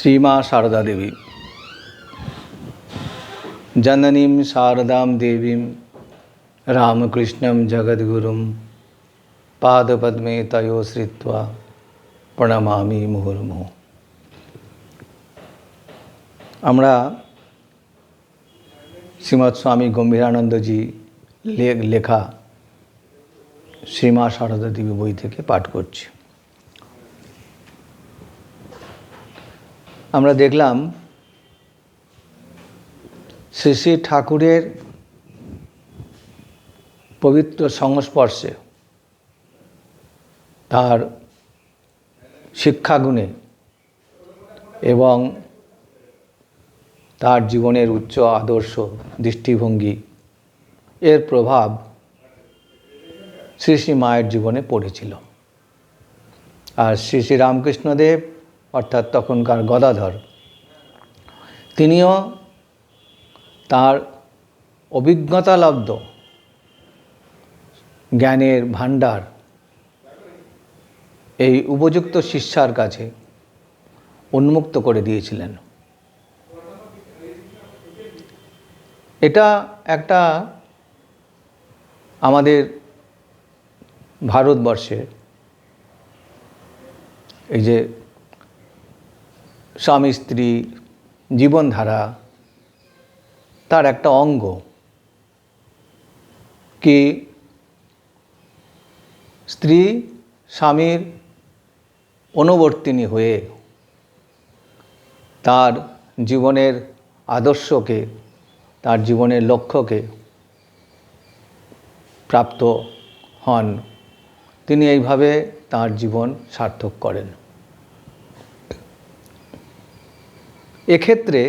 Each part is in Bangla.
श्रीमा शारदा देवी जननीं शारदां देवीं रामकृष्णं जगद्गुरुं पादपद्मे तयो श्रित्वा প্রণমামি মুহুর্মুহু। আমরা শ্রীমৎ স্বামী গম্ভীরানন্দজি লেখা শ্রীমা শারদা দেবী বই থেকে পাঠ করছি। আমরা দেখলাম শ্রী শ্রী ঠাকুরের পবিত্র সংস্পর্শে তার শিক্ষাগুণে এবং তার জীবনের উচ্চ আদর্শ দৃষ্টিভঙ্গি এর প্রভাব শ্রী শ্রী মায়ের জীবনে পড়েছিল। আর শ্রী শ্রী রামকৃষ্ণদেব অর্থাৎ তখনকার গদাধর, তিনিও তার অভিজ্ঞতালব্ধ জ্ঞানের ভাণ্ডার এই উপযুক্ত শিষ্যার কাছে উন্মুক্ত করে দিয়েছিলেন। এটা একটা আমাদের ভারতবর্ষের এই যে স্বামী স্ত্রী জীবনধারা তার একটা অঙ্গ, কি স্ত্রী স্বামীর অনুবর্তিনী হয়ে তার জীবনের আদর্শকে, তার জীবনের লক্ষ্যকে প্রাপ্ত হন। তিনি এইভাবে তার জীবন সার্থক করেন। এক্ষেত্রে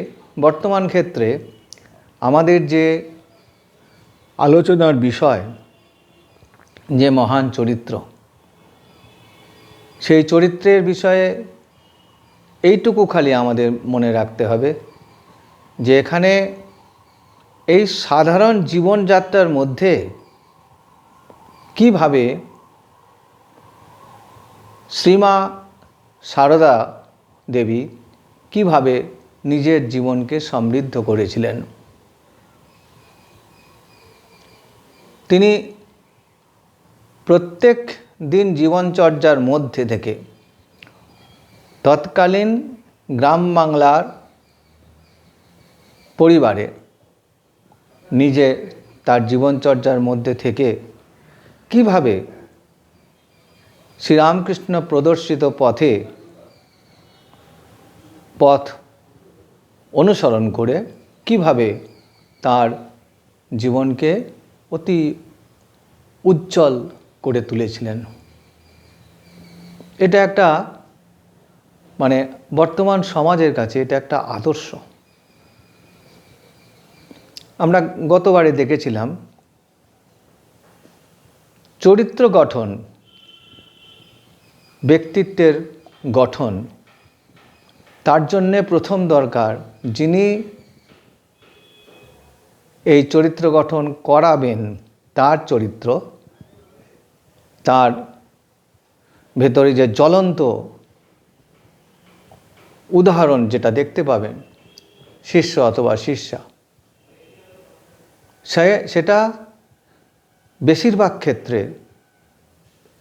বর্তমান ক্ষেত্রে আমাদের যে আলোচনার বিষয়, যে মহান চরিত্র, সেই চরিত্রের বিষয়ে এইটুকু খালি আমাদের মনে রাখতে হবে যে এখানে এই সাধারণ জীবনযাত্রার মধ্যে কিভাবে শ্রীমা শারদা দেবী কিভাবে নিজের জীবনকে সমৃদ্ধ করেছিলেন। তিনি প্রত্যেক দিন জীবনচর্যার মধ্যে থেকে তৎকালীন গ্রাম বাংলার পরিবারে নিজে তার জীবনচর্যার মধ্যে থেকে কিভাবে শ্রীরামকৃষ্ণ প্রদর্শিত পথ অনুসরণ করে কিভাবে তার জীবনকে অতি উজ্জ্বল করে তুলেছিলেন। এটা একটা বর্তমান সমাজের কাছে এটা একটা আদর্শ। আমরা গতবারে দেখেছিলাম চরিত্র গঠন, ব্যক্তিত্বের গঠন, তার জন্যে প্রথম দরকার যিনি এই চরিত্র গঠন করাবেন, তার চরিত্র, তার ভেতরে যে জ্বলন্ত উদাহরণ যেটা দেখতে পাবেন শিষ্য অথবা শিষ্যা, সেটা বেশিরভাগ ক্ষেত্রে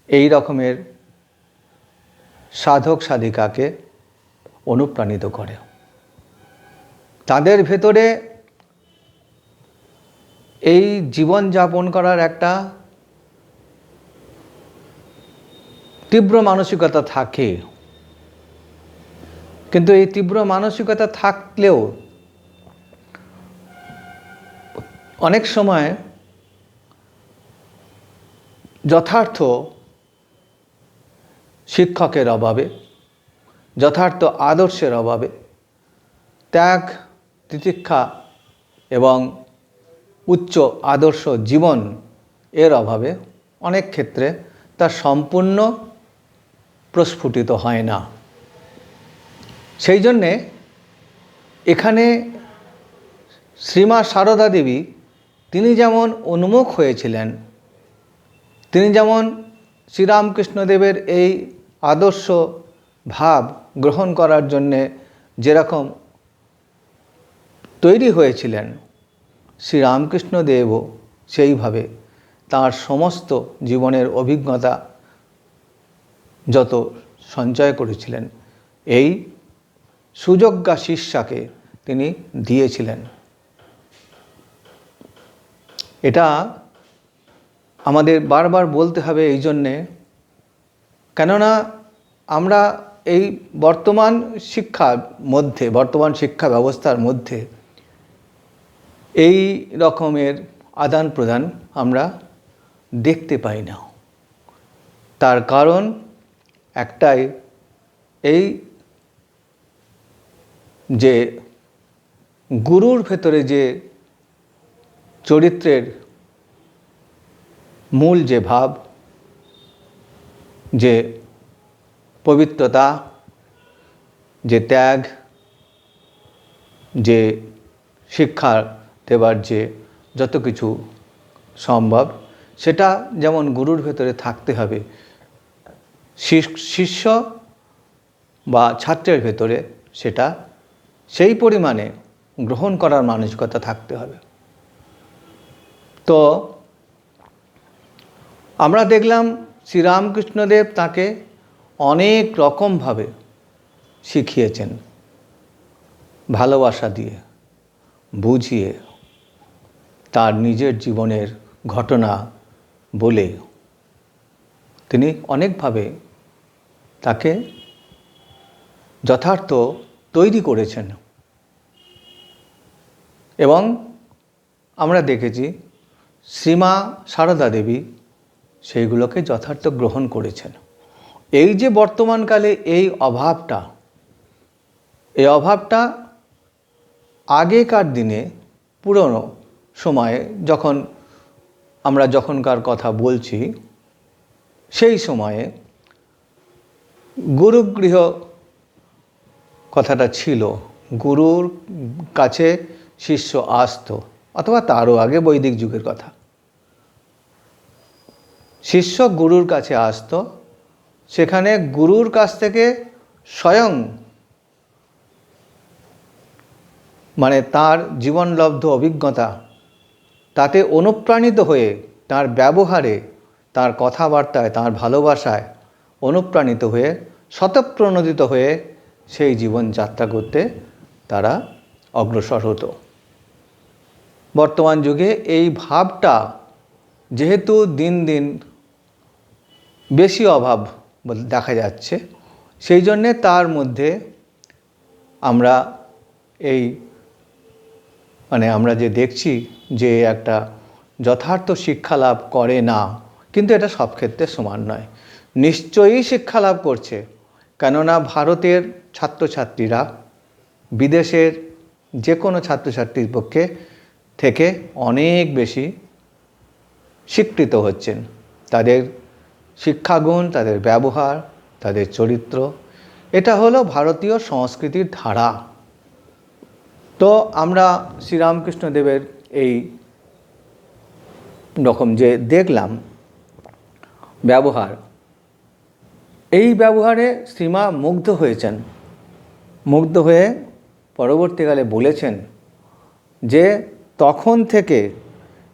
এই রকমের সাধক সাধিকাকে অনুপ্রাণিত করে। তাদের ভেতরে এই জীবন যাপন করার একটা তীব্র মানসিকতা থাকে, কিন্তু এই তীব্র মানসিকতা থাকলেও অনেক সময় যথার্থ শিক্ষকের অভাবে, যথার্থ আদর্শের অভাবে, ত্যাগ তিতিক্ষা এবং উচ্চ আদর্শ জীবন এর অভাবে অনেক ক্ষেত্রে তা সম্পূর্ণ প্রস্ফুটিত হয় না। সেই জন্যে এখানে শ্রীমা শারদা দেবী তিনি যেমন উন্মুখ হয়েছিলেন, তিনি যেমন শ্রীরামকৃষ্ণদেবের এই আদর্শ ভাব গ্রহণ করার জন্যে যেরকম তৈরি হয়েছিলেন, শ্রীরামকৃষ্ণদেবও সেইভাবে তাঁর সমস্ত জীবনের অভিজ্ঞতা যত সঞ্চয় করেছিলেন এই সুযোগ্যা শিষ্যাকে তিনি দিয়েছিলেন। এটা আমাদের বারবার বলতে হবে এই জন্যে, কেননা আমরা এই বর্তমান শিক্ষার মধ্যে, বর্তমান শিক্ষা ব্যবস্থার মধ্যে এই রকমের আদান প্রদান আমরা দেখতে পাই না। তার কারণ একটাই, এই যে গুরুর ভেতরে যে চরিত্রের মূল যে ভাব, যে পবিত্রতা, যে ত্যাগ, যে শিক্ষা দেবার যে যত কিছু সম্ভব, সেটা যেমন গুরুর ভেতরে থাকতে হবে, শিষ্য বা ছাত্রের ভেতরে সেটা সেই পরিমাণে গ্রহণ করার মানসিকতা থাকতে হবে। তো আমরা দেখলাম শ্রীরামকৃষ্ণদেব তাকে অনেক রকমভাবে শিখিয়েছেন, ভালোবাসা দিয়ে, বুঝিয়ে, তার নিজের জীবনের ঘটনা বলে তিনি অনেকভাবে তাকে যথার্থ তৈরি করেছেন। এবং আমরা দেখেছি শ্রীমা সারদা দেবী সেইগুলোকে যথার্থ গ্রহণ করেছেন। এই যে বর্তমানকালে এই অভাবটা আগেকার দিনে, পুরনো সময়ে যখনকার কথা বলছি, সেই সময়ে গুরুগৃহ কথাটা ছিল। গুরুর কাছে শিষ্য আসত, অথবা তারও আগে বৈদিক যুগের কথা। শিষ্য গুরুর কাছে আসত, সেখানে গুরুর কাছ থেকে স্বয়ং তার জীবনলব্ধ অভিজ্ঞতা, তাতে অনুপ্রাণিত হয়ে, তার ব্যবহারে, তার কথাবার্তায়, তার ভালোবাসায় অনুপ্রাণিত হয়ে, স্বতঃপ্রণোদিত হয়ে সেই জীবনযাত্রা করতে তারা অগ্রসর হতো। বর্তমান যুগে এই ভাবটা যেহেতু দিন দিন বেশি অভাব দেখা যাচ্ছে, সেই জন্যে তার মধ্যে আমরা আমরা যে দেখছি যে একটা যথার্থ শিক্ষা লাভ করে না, কিন্তু এটা সব ক্ষেত্রে সমান নয়। নিশ্চয়ই শিক্ষা লাভ করছে, কেননা ভারতের ছাত্রছাত্রীরা বিদেশের যে কোনো ছাত্রছাত্রীর পক্ষে থেকে অনেক বেশি স্বীকৃত হচ্ছেন। তাদের শিক্ষাগুণ, তাদের ব্যবহার, তাদের চরিত্র, এটা হলো ভারতীয় সংস্কৃতির ধারা। তো আমরা শ্রীরামকৃষ্ণদেবের এই রকম যে দেখলাম ব্যবহার, এই ব্যবহারে শ্রীমা মুগ্ধ হয়েছেন। মুগ্ধ হয়ে পরবর্তীকালে বলেছেন যে তখন থেকে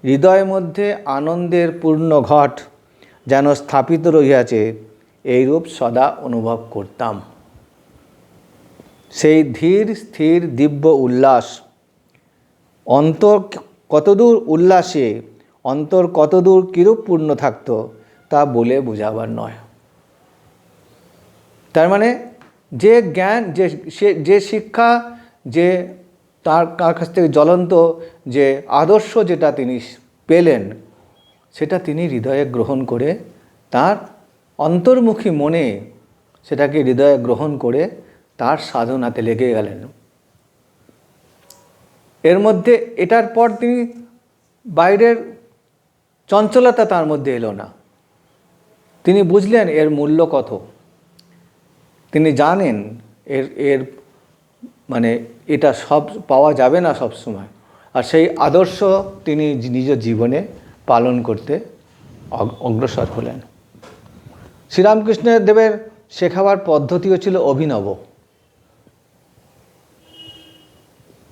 হৃদয়ের মধ্যে আনন্দের পূর্ণ ঘট যেন স্থাপিত রহিয়াছে, এইরূপ সদা অনুভব করতাম। সেই ধীর স্থির দিব্য উল্লাস, অন্তর কতদূর উল্লাসে, অন্তর কতদূর কিরূপ পূর্ণ থাকতো, তা বলে বোঝাবার নয়। তার মানে যে জ্ঞান, যে শিক্ষা, যে তার কাছ থেকে জ্বলন্ত যে আদর্শ যেটা তিনি পেলেন, সেটা তিনি হৃদয়ে গ্রহণ করে, তার অন্তর্মুখী মনে সেটাকে হৃদয়ে গ্রহণ করে তার সাধনাতে লেগে গেলেন। এর মধ্যে এটার পর তিনি বাইরের চঞ্চলতা তার মধ্যে এলো না। তিনি বুঝলেন এর মূল্য কত, তিনি জানেন এর এটা সব পাওয়া যাবে না সব সময়। আর সেই আদর্শ তিনি নিজ জীবনে পালন করতে অগ্রসর হলেন। শ্রীরামকৃষ্ণ দেবের শেখাবার পদ্ধতিও ছিল অভিনব।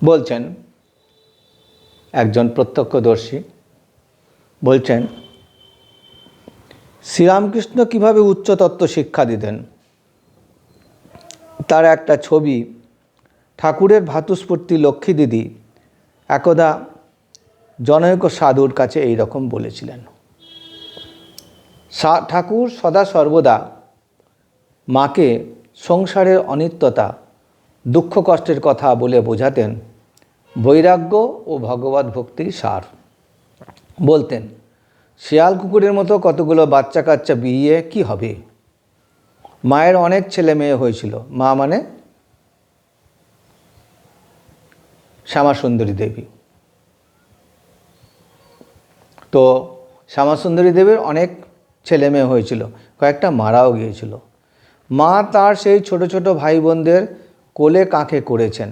বলছেন একজন প্রত্যক্ষদর্শী, বলছেন শ্রীরামকৃষ্ণ কীভাবে উচ্চতত্ত্ব শিক্ষা দিতেন তার একটা ছবি ঠাকুরের ভাতুস্ফূর্তি লক্ষ্মী দিদি একদা জনৈক সাধুর কাছে এই রকম বলেছিলেন। ঠাকুর সদা সর্বদা মাকে সংসারের অনিত্যতা, দুঃখ কষ্টের কথা বলে বোঝাতেন বৈরাগ্য ও ভগবত ভক্তির সার। বলতেন, শিয়াল কুকুরের মতো কতগুলো বাচ্চা কাচ্চা বিয়ে কি হবে? মায়ের অনেক ছেলে মেয়ে হয়েছিল। মা মানে শ্যামাসুন্দরী দেবী। তো শ্যামাসুন্দরী দেবীর অনেক ছেলে মেয়ে হয়েছিল, কয়েকটা মারাও গিয়েছিল। মা তার সেই ছোট ছোট ভাই বোনদের কোলে কাঁখে করেছেন।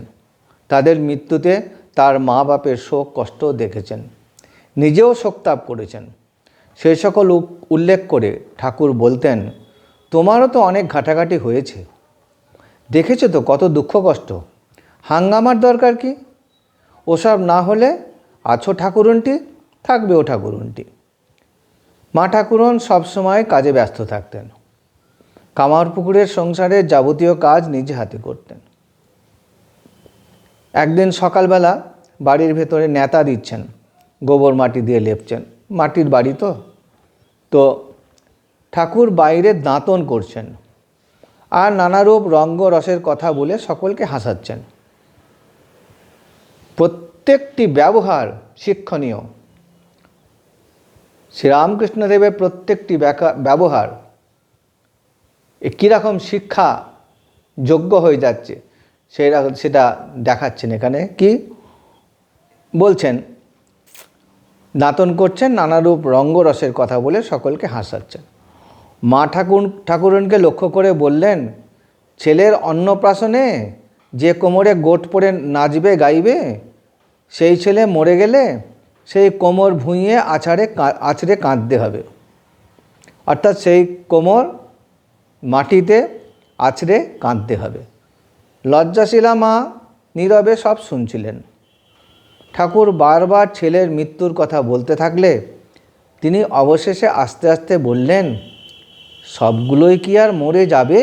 তাদের মৃত্যুতে তার মা বাপের শোক কষ্ট দেখেছেন, নিজেও শোকতাপ করেছেন। সেই সকল উল্লেখ করে ঠাকুর বলতেন, তোমারও তো অনেক ঘাটাঘাটি হয়েছে, দেখেছো তো কত দুঃখ কষ্ট, হাঙ্গামার দরকার কি? ওসব না হলে আছো ঠাকুরনটি, থাকবেও ঠাকুরনটি। মা ঠাকুরন সবসময় কাজে ব্যস্ত থাকতেন। কামারপুকুরের সংসারের যাবতীয় কাজ নিজে হাতে করতেন। একদিন সকালবেলা বাড়ির ভেতরে নেতা দিচ্ছেন, গোবর মাটি দিয়ে লেপছেন, মাটির বাড়ি তো ঠাকুর বাইরে দাঁতন করছেন আর নানারূপ রঙ্গ রসের কথা বলে সকলকে হাসাচ্ছেন। প্রত্যেকটি ব্যবহার শিক্ষণীয়। শ্রীরামকৃষ্ণদেবের প্রত্যেকটি ব্যবহার কীরকম শিক্ষা যোগ্য হয়ে যাচ্ছে সেটা দেখাচ্ছেন এখানে। কি বলছেন? দাঁতন করছেন, নানারূপ রঙ্গরসের কথা বলে সকলকে হাসাচ্ছেন। মা ঠাকুরনকে লক্ষ্য করে বললেন, ছেলের অন্নপ্রাশনে যে কোমরে গোট পরে নাচবে গাইবে, সেই ছেলে মরে গেলে সেই কোমর ভুঁইয়ে আছড়ে কাঁদতে হবে। অর্থাৎ সেই কোমর মাটিতে আছড়ে কাঁদতে হবে। লজ্জাশীলা মা নীরবে সব শুনছিলেন। ঠাকুর বারবার ছেলের মৃত্যুর কথা বলতে থাকলে তিনি অবশেষে আস্তে আস্তে বললেন, সবগুলোই কি আর মরে যাবে?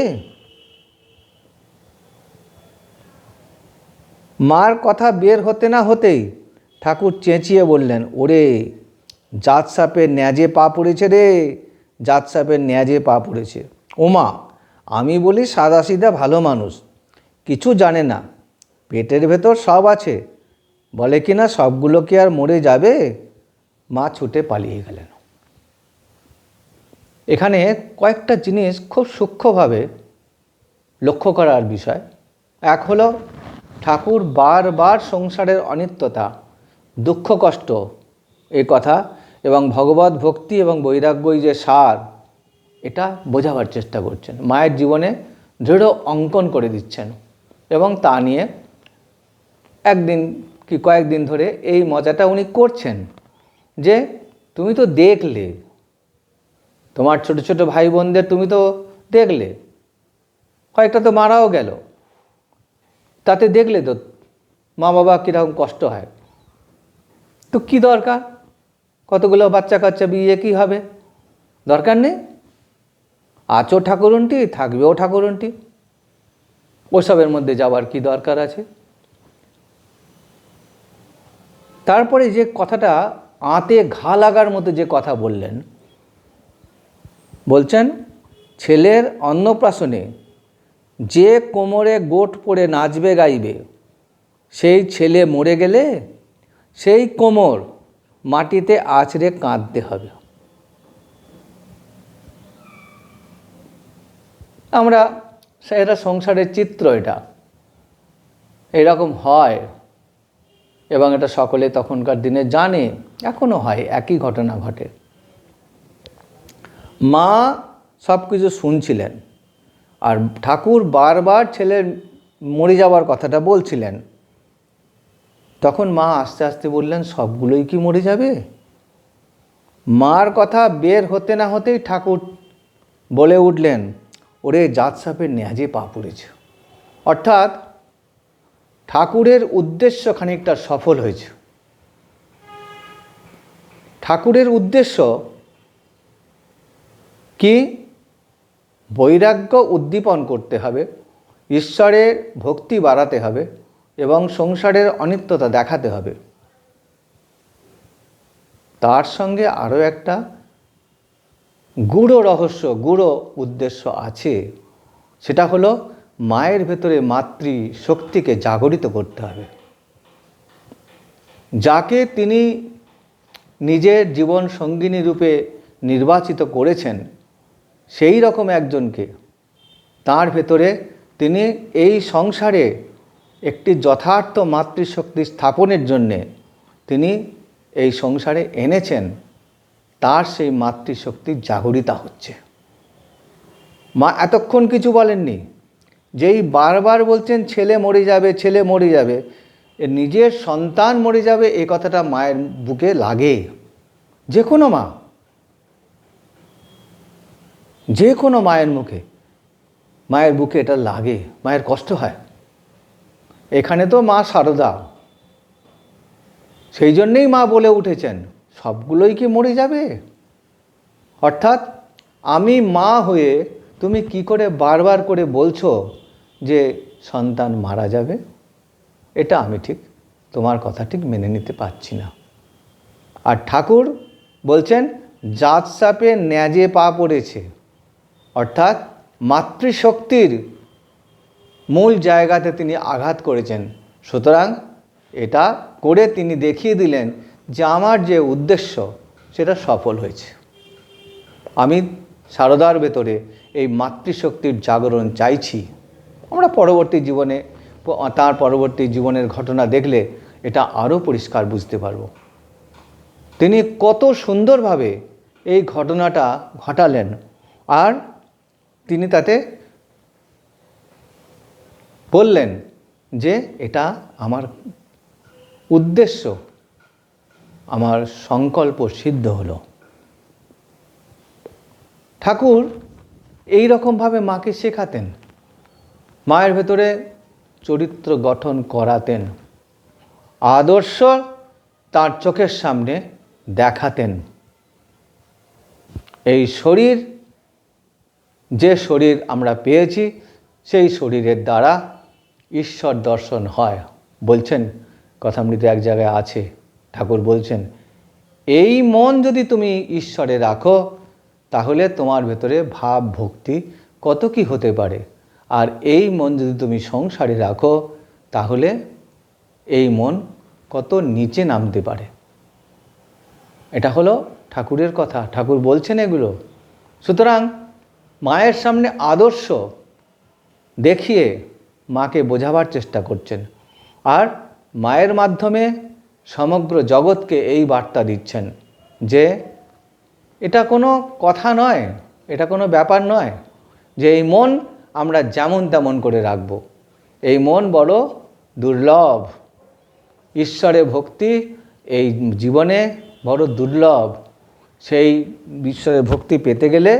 মার কথা বের হতে না হতেই ঠাকুর চেঁচিয়ে বললেন, ওরে জাত সাপের ন্যাজে পা পড়েছে রে, জাত সাপের ন্যাজে পা পড়েছে। ওমা, আমি বলি সাদাসিধা ভালো মানুষ, কিছু জানে না, পেটের ভেতর সব আছে, বলে কিনা সবগুলো কি আর মরে যাবে? মা ছুটে পালিয়ে গেলেন। এখানে কয়েকটা জিনিস খুব সূক্ষ্মভাবে লক্ষ্য করার বিষয়। এক হলো ঠাকুর বারবার সংসারের অনিত্যতা, দুঃখ কষ্ট এই কথা এবং ভগবত ভক্তি এবং বৈরাগ্যই যে সার, এটা বোঝাবার চেষ্টা করছেন। মায়ের জীবনে দৃঢ় অঙ্কন করে দিচ্ছেন এবং তা নিয়ে একদিন কি কয়েকদিন ধরে এই মজাটা উনি করছেন যে তুমি তো দেখলে, তোমার ছোট ছোট ভাই বোনদের তুমি তো দেখলে, কয়েকটা তো মারাও গেল, তাতে দেখলে তো মা বাবা কীরকম কষ্ট হয়, তো কি দরকার কতগুলো বাচ্চা কাচ্চা বিয়ে কি হবে? দরকার নেই, আছো ঠাকুরনটি, থাকবেও ঠাকুরনটি, ওসবের মধ্যে যাওয়ার কি দরকার আছে? তারপরে যে কথাটা আঁতে ঘা লাগার মতো যে কথা বললেন, বলছেন ছেলের অন্নপ্রাশনে যে কোমরে গোট পরে নাচবে গাইবে, সেই ছেলে মরে গেলে সেই কোমর মাটিতে আছড়ে কাঁদতে হবে। আমরা এটা সংসারের চিত্র, এটা এরকম হয় এবং এটা সকলে তখনকার দিনে জানে, এখনও হয়, একই ঘটনা ঘটে। মা সব কিছু শুনছিলেন আর ঠাকুর বারবার ছেলের মরে যাওয়ার কথাটা বলছিলেন। তখন মা আস্তে আস্তে বললেন, সবগুলোই কি মরে যাবে? মার কথা বের হতে না হতেই ঠাকুর বলে উঠলেন, ওরে জাত সাপের ন্যাজে পা পড়েছে। অর্থাৎ ঠাকুরের উদ্দেশ্য খানিকটা সফল হয়েছে। ঠাকুরের উদ্দেশ্য কি? বৈরাগ্য উদ্দীপন করতে হবে, ঈশ্বরের ভক্তি বাড়াতে হবে এবং সংসারের অনিত্যতা দেখাতে হবে। তার সঙ্গে আরও একটা গূঢ় রহস্য, গূঢ় উদ্দেশ্য আছে। সেটা হলো মায়ের ভেতরে মাতৃ শক্তিকে জাগরিত করতে হবে। যাকে তিনি নিজের জীবন সঙ্গিনী রূপে নির্বাচিত করেছেন, সেই রকম একজনকে তার ভেতরে তিনি এই সংসারে একটি যথার্থ মাতৃশক্তি স্থাপনের জন্যে তিনি এই সংসারে এনেছেন। তার সেই মাতৃশক্তি জাগরিতা হচ্ছে। মা এতক্ষণ কিছু বলেননি, যেই বারবার বলছেন ছেলে মরে যাবে, ছেলে মরে যাবে, নিজের সন্তান মরে যাবে, এই কথাটা মায়ের বুকে লাগে। যে কোনো মা, যে কোনো মায়ের মুখে, মায়ের বুকে এটা লাগে, মায়ের কষ্ট হয়। এখানে তো মা সারদা, সেই জন্যেই মা বলে উঠেছেন সবগুলোই কি মরে যাবে? অর্থাৎ আমি মা হয়ে তুমি কি করে বারবার করে বলছো যে সন্তান মারা যাবে? এটা আমি ঠিক তোমার কথা ঠিক মেনে নিতে পারছি না। আর ঠাকুর বলছেন জাত সাপে ন্যাজে পা পড়েছে, অর্থাৎ মাতৃশক্তির মূল জায়গাতে তিনি আঘাত করেছেন। সুতরাং এটা করে তিনি দেখিয়ে দিলেন যে আমার যে উদ্দেশ্য সেটা সফল হয়েছে। আমি সারদার ভেতরে এই মাতৃশক্তির জাগরণ চাইছি। আমরা পরবর্তী জীবনে, তার পরবর্তী জীবনের ঘটনা দেখলে এটা আরও পরিষ্কার বুঝতে পারব। তিনি কত সুন্দরভাবে এই ঘটনাটা ঘটালেন, আর তিনি তাতে বললেন যে এটা আমার উদ্দেশ্য, আমার সংকল্প সিদ্ধ হলো। ঠাকুর এই রকমভাবে মাকে শেখাতেন, মায়ের ভেতরে চরিত্র গঠন করাতেন, আদর্শ তার চোখের সামনে দেখাতেন। এই শরীর, যে শরীর আমরা পেয়েছি, সেই শরীরের দ্বারা ঈশ্বর দর্শন হয়। বলছেন কথামৃতে এক জায়গায় আছে, ঠাকুর বলছেন এই মন যদি তুমি ঈশ্বরে রাখো তাহলে তোমার ভেতরে ভাব ভক্তি কত কি হতে পারে, আর এই মন যদি তুমি সংসারে রাখো তাহলে এই মন কত নিচে নামতে পারে। এটা হলো ঠাকুরের কথা, ঠাকুর বলছেন এগুলো। সুতরাং মায়ের সামনে আদর্শ দেখিয়ে মাকে বোঝাবার চেষ্টা করছেন, আর মায়ের মাধ্যমে সমগ্র জগৎকে এই বার্তা দিচ্ছেন যে এটা কোনো কথা নয়, এটা কোনো ব্যাপার নয় যে এই মন আমরা যেমন তেমন করে রাখব। এই মন বড় দুর্লভ, ঈশ্বরে ভক্তি এই জীবনে বড় দুর্লভ। সেই ঈশ্বরের ভক্তি পেতে গেলে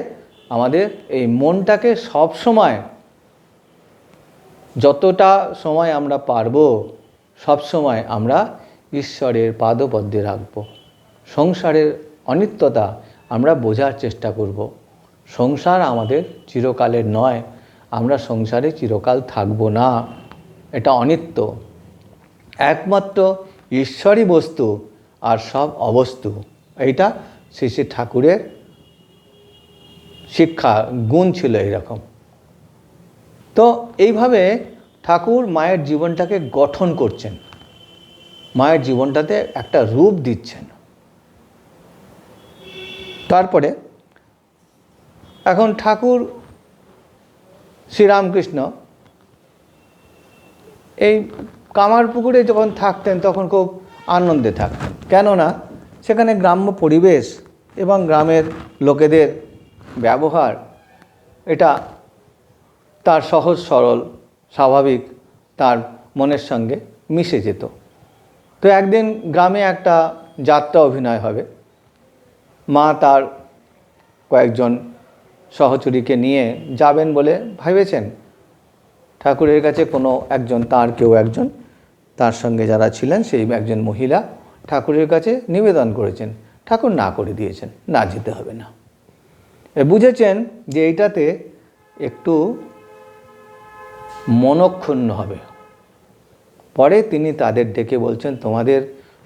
আমাদের এই মনটাকে সব সময়, যতটা সময় আমরা পারব, সব সময় আমরা ঈশ্বরের পাদপদ্মে রাখব। সংসারের অনিত্যতা আমরা বোঝার চেষ্টা করব। সংসার আমাদের চিরকালের নয়, আমরা সংসারে চিরকাল থাকব না, এটা অনিত্য। একমাত্র ঈশ্বরই বস্তু আর সব অবস্তু। এইটা শ্রী শ্রী ঠাকুরের শিক্ষা গুণ ছিল এরকম। তো এইভাবে ঠাকুর মায়ের জীবনটাকে গঠন করছেন, মায়ের জীবনটাতে একটা রূপ দিচ্ছেন। তারপরে এখন ঠাকুর শ্রীরামকৃষ্ণ এই কামারপুকুরে যখন থাকতেন তখন খুব আনন্দে থাকতেন, কেননা সেখানে গ্রাম্য পরিবেশ এবং গ্রামের লোকেদের ব্যবহার এটা তার সহজ সরল স্বাভাবিক, তার মনের সঙ্গে মিশে যেত। তো একদিন গ্রামে একটা যাত্রা অভিনয় হবে, মা তার কয়েকজন সহচরীকে নিয়ে যাবেন বলে ভেবেছেন। ঠাকুরের কাছে কোনো একজন, তার কেউ একজন তার সঙ্গে যারা ছিলেন সেই একজন মহিলা ঠাকুরের কাছে নিবেদন করেছেন, ঠাকুর না করে দিয়েছেন, না যেতে হবে না। বুঝেছেন যে এইটাতে একটু মনক্ষুণ্ণ হবে। পরে তিনি তাদের ডেকে বলছেন, তোমাদের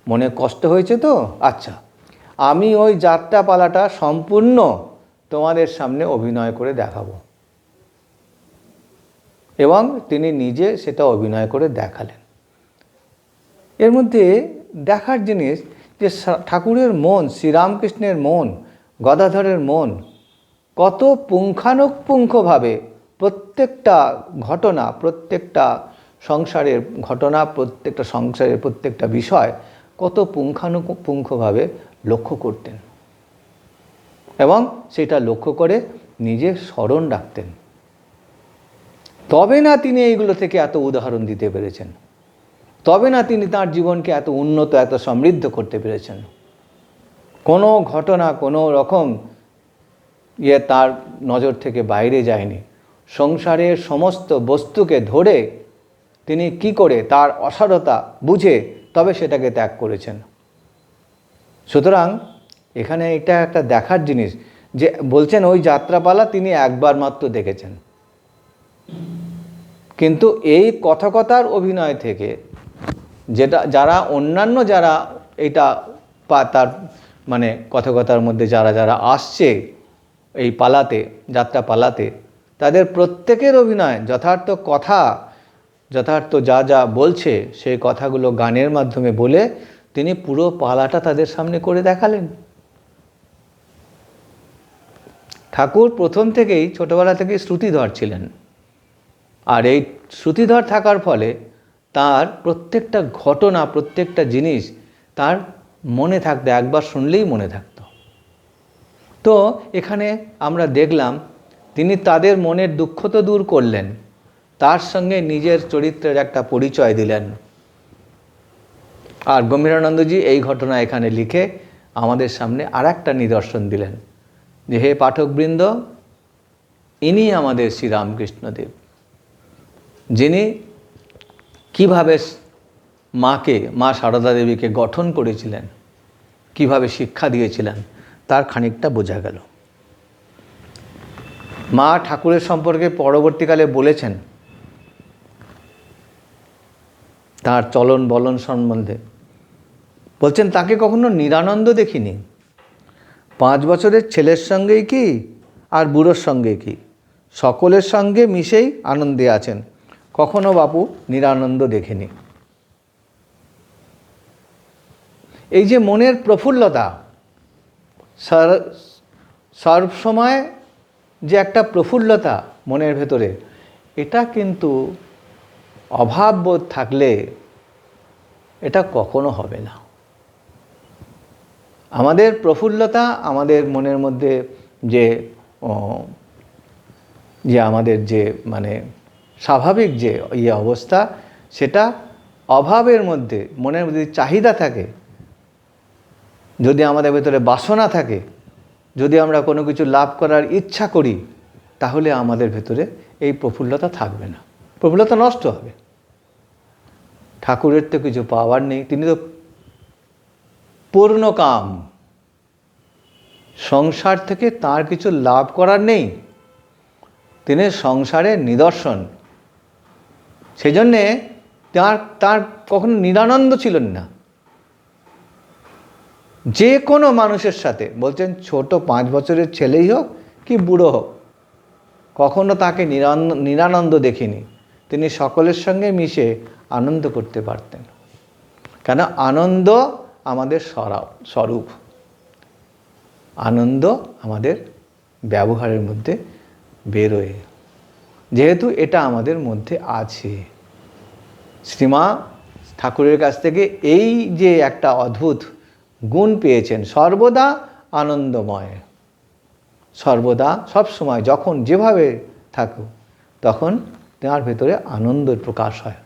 মনে কষ্ট হয়েছে তো, আচ্ছা আমি ওই যাত্রাপালাটা সম্পূর্ণ তোমাদের সামনে অভিনয় করে দেখাবো। এবং তিনি নিজে সেটা অভিনয় করে দেখালেন। এর মধ্যে দেখার জিনিস যে ঠাকুরের মন, শ্রীরামকৃষ্ণের মন, গদাধরের মন কত পুঙ্খানুপুঙ্খভাবে প্রত্যেকটা ঘটনা, প্রত্যেকটা সংসারের ঘটনা, প্রত্যেকটা সংসারের প্রত্যেকটা বিষয় কত পুঙ্খানুপুঙ্খভাবে লক্ষ্য করতেন এবং সেটা লক্ষ্য করে নিজে স্মরণ রাখতেন। তবে না তিনি এইগুলো থেকে এত উদাহরণ দিতে পেরেছেন, তবে না তিনি তার জীবনকে এত উন্নত, এত সমৃদ্ধ করতে পেরেছেন। কোনো ঘটনা কোনো রকম তার নজর থেকে বাইরে যায়নি। সংসারের সমস্ত বস্তুকে ধরে তিনি কি করে তার অসারতা বুঝে তবে সেটাকে ত্যাগ করেছেন। সুতরাং এখানে এটা একটা দেখার জিনিস যে বলছেন ওই যাত্রাপালা তিনি একবার মাত্র দেখেছেন, কিন্তু এই কথকতার অভিনয় থেকে যারা অন্যান্য যারা এটা তার মানে কথকতার মধ্যে যারা যারা আসছে এই পালাতে, যাত্রা পালাতে, তাদের প্রত্যেকের অভিনয় যথার্থ কথা, যথার্থ যা যা বলছে সেই কথাগুলো গানের মাধ্যমে বলে তিনি পুরো পালাটা তাদের সামনে করে দেখালেন। ঠাকুর প্রথম থেকেই ছোটবেলা থেকেই শ্রুতিধর ছিলেন, আর এই শ্রুতিধর থাকার ফলে তার প্রত্যেকটা ঘটনা, প্রত্যেকটা জিনিস তার মনে থাকতো, একবার শুনলেই মনে থাকতো। তো এখানে আমরা দেখলাম তিনি তাদের মনের দুঃখ তো দূর করলেন, তার সঙ্গে নিজের চরিত্রের একটা পরিচয় দিলেন। আর গম্ভীরানন্দজি এই ঘটনা এখানে লিখে আমাদের সামনে আর একটা নিদর্শন দিলেন যে হে পাঠকবৃন্দ, ইনি আমাদের শ্রীরামকৃষ্ণদেব, যিনি কিভাবে মা সারদা দেবীকে গঠন করেছিলেন, কিভাবে শিক্ষা দিয়েছিলেন, তার খানিকটা বোঝা গেল। মা ঠাকুরের সম্পর্কে পরবর্তীকালে বলেছেন তার চলন বলন সম্বন্ধে, বলছেন তাকে কখনো নিরানন্দ দেখিনি। 5 বছরের ছেলের সঙ্গেই কি আর বুড়োর সঙ্গে কি, সকলের সঙ্গে মিশেই আনন্দে আছেন, কখনো বাপু নিরানন্দ দেখেনি। এই যে মনের প্রফুল্লতা, সর্বসময় যে একটা প্রফুল্লতা মনের ভেতরে, এটা কিন্তু অভাববোধ থাকলে এটা কখনো হবে না। আমাদের প্রফুল্লতা, আমাদের মনের মধ্যে যে আমাদের যে মানে স্বাভাবিক যে অবস্থা, সেটা অভাবের মধ্যে মনের মধ্যে চাহিদা থাকে, যদি আমাদের ভেতরে বাসনা থাকে, যদি আমরা কোনো কিছু লাভ করার ইচ্ছা করি, তাহলে আমাদের ভেতরে এই প্রফুল্লতা থাকবে না, প্রফুল্লতা নষ্ট হবে। ঠাকুরের তো কিছু পাওয়ার নেই, তিনি তো পূর্ণকাম, সংসার থেকে তার কিছু লাভ করার নেই, তিনি সংসারের নিদর্শন। সেজন্যে তার কখনো নিরানন্দ ছিলেন না। যে কোনো মানুষের সাথে, বলছেন ছোট 5 বছরের ছেলেই হোক কি বুড়ো হোক, কখনো তাকে নিরানন্দ দেখিনি। তিনি সকলের সঙ্গে মিশে আনন্দ করতে পারতেন, কেন আনন্দ আমাদের স্বরূপ, আনন্দ আমাদের ব্যবহারের মধ্যে বেরোয়, যেহেতু এটা আমাদের মধ্যে আছে। শ্রীমা ঠাকুরের কাছ থেকে এই যে একটা অদ্ভুত গুণ পেয়েছেন, সর্বদা আনন্দময়, সর্বদা সবসময় যখন যেভাবে থাকুক তখন তার ভেতরে আনন্দের প্রকাশ হয়।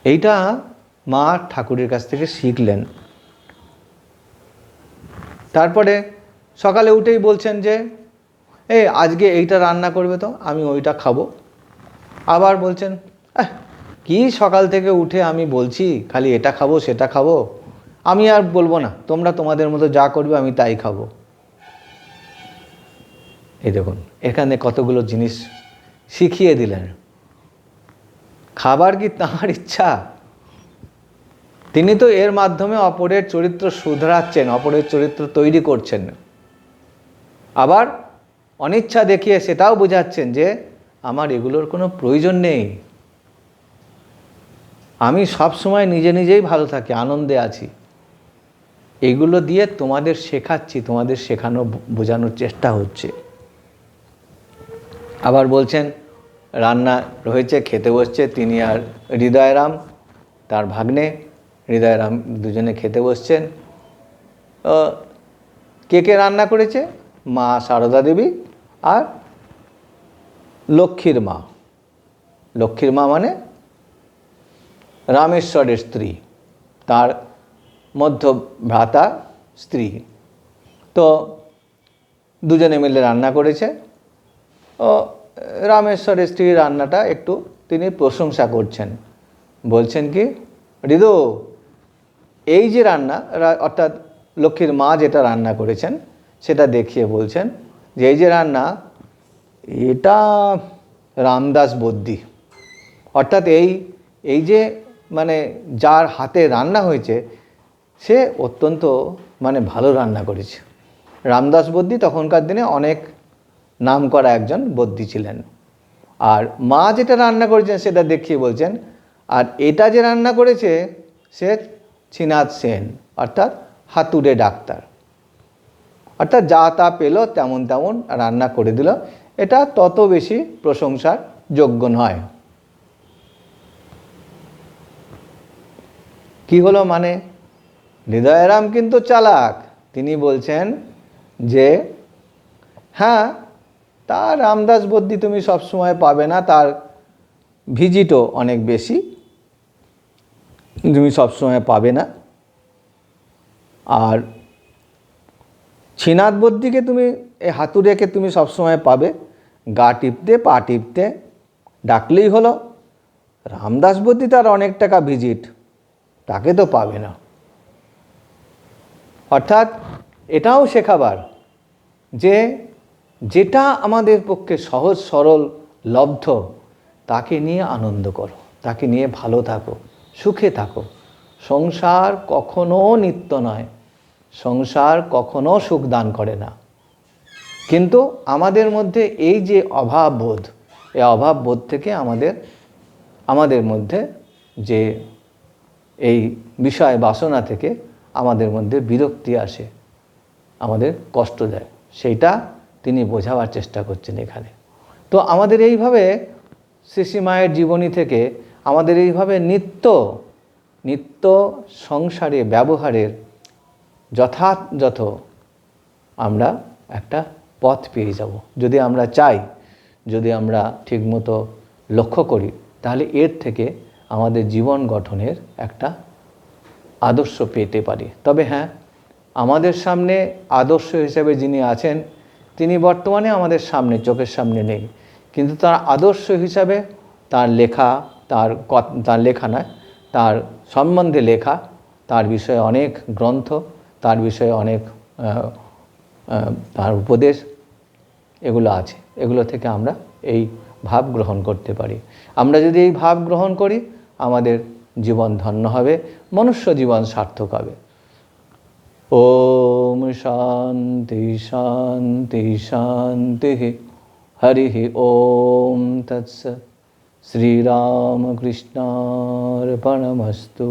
এইটা মা ঠাকুরের কাছ থেকে শিখলেন। তারপরে সকালে উঠেই বলছেন যে আজকে এইটা রান্না করবে তো আমি ওইটা খাবো। আবার বলছেন কি সকাল থেকে উঠে আমি বলছি খালি এটা খাবো সেটা খাবো, আমি আর বলবো না, তোমরা তোমাদের মতো যা করবে আমি তাই খাবো। এই দেখুন এখানে কতগুলো জিনিস শিখিয়ে দিলেন। খাবার কি তাঁর ইচ্ছা? তিনি তো এর মাধ্যমে অপরের চরিত্র শুধরাচ্ছেন, অপরের চরিত্র তৈরি করছেন। আবার অনিচ্ছা দেখিয়ে সেটাও বোঝাচ্ছেন যে আমার এগুলোর কোনো প্রয়োজন নেই, আমি সব সময় নিজে নিজেই ভালো থাকি, আনন্দে আছি। এগুলো দিয়ে তোমাদের শেখাচ্ছি, তোমাদের শেখানো বোঝানোর চেষ্টা হচ্ছে। আবার বলছেন রান্না রয়েছে, খেতে বসছে তিনি আর হৃদয়রাম তার ভাগ্নে, হৃদয়রাম দুজনে খেতে বসছেন। কে কে রান্না করেছে? মা সারদা দেবী আর লক্ষ্মীর মা। লক্ষ্মীর মা মানে রামেশ্বরের স্ত্রী, তার মধ্য ভ্রাতা স্ত্রী। তো দুজনে মিলে রান্না করেছে। ও রামেশ্বরের স্ত্রীর রান্নাটা একটু তিনি প্রশংসা করছেন, বলছেন কি, হৃদু এই যে রান্না, অর্থাৎ লক্ষ্মীর মা যেটা রান্না করেছেন সেটা দেখিয়ে বলছেন যে এই যে রান্না, এটা রামদাস বদ্যি, অর্থাৎ এই যে মানে যার হাতে রান্না হয়েছে সে অত্যন্ত মানে ভালো রান্না করেছে। রামদাস বদ্যি তখনকার দিনে অনেক নাম করা একজন বদ্যি ছিলেন। আর মা যেটা রান্না করেছেন সেটা দেখিয়ে বলছেন, আর এটা যে রান্না করেছে সে শ্রীনাথ সেন, অর্থাৎ হাতুড়ে ডাক্তার, অর্থাৎ যা তা পেল তেমন তেমন রান্না করে দিল, এটা তত বেশি প্রশংসার যোগ্য নয়। কি হলো মানে? হৃদয়রাম কিন্তু চালাক, তিনি বলছেন যে হ্যাঁ, তার রামদাস বদ্যি তুমি সবসময় পাবে না, তার ভিজিটও অনেক বেশি, তুমি সবসময় পাবে না। আর শ্রীনাথ বদ্যিকে তুমি, এই হাতুড়েকে তুমি সবসময় পাবে, গা টিপতে পা টিপতে ডাকলেই হলো। রামদাস বদ্যি তার অনেক টাকা ভিজিট, তাকে তো পাবে না। অর্থাৎ এটাও শেখাবার যে যেটা আমাদের পক্ষে সহজ সরল লব্ধ তাকে নিয়ে আনন্দ করো, তাকে নিয়ে ভালো থাকো, সুখে থাকো। সংসার কখনো নিত্য নয়, সংসার কখনো সুখ দান করে না। কিন্তু আমাদের মধ্যে এই যে অভাববোধ, এই অভাববোধ থেকে আমাদের মধ্যে যে এই বিষয় বাসনা থেকে আমাদের মধ্যে বিরক্তি আসে, আমাদের কষ্ট দেয়, সেইটা তিনি বোঝাবার চেষ্টা করছেন এখানে। তো আমাদের এইভাবে শ্রীশ্রী জীবনী থেকে আমাদের এইভাবে নিত্য সংসারে ব্যবহারের যথাযথ আমরা একটা পথ পেয়ে যাব। যদি আমরা চাই, যদি আমরা ঠিকমতো লক্ষ্য করি, তাহলে এর থেকে আমাদের জীবন গঠনের একটা আদর্শ পেতে পারি। তবে হ্যাঁ, আমাদের সামনে আদর্শ হিসেবে যিনি আছেন তিনি বর্তমানে আমাদের সামনে, চোখের সামনে নেই, কিন্তু তার আদর্শ হিসাবে তার লেখা, তার লেখা নয়, তার সম্বন্ধে লেখা, তার বিষয়ে অনেক গ্রন্থ, তার বিষয়ে অনেক তার উপদেশ, এগুলো আছে। এগুলো থেকে আমরা এই ভাব গ্রহণ করতে পারি। আমরা যদি এই ভাব গ্রহণ করি, আমাদের জীবন ধন্য হবে, মনুষ্য জীবন সার্থক হবে। ওম শান্তি শান্তি শান্তি। হরি ওম তৎসৎ। শ্রীরামকৃষ্ণার্পণমস্তু।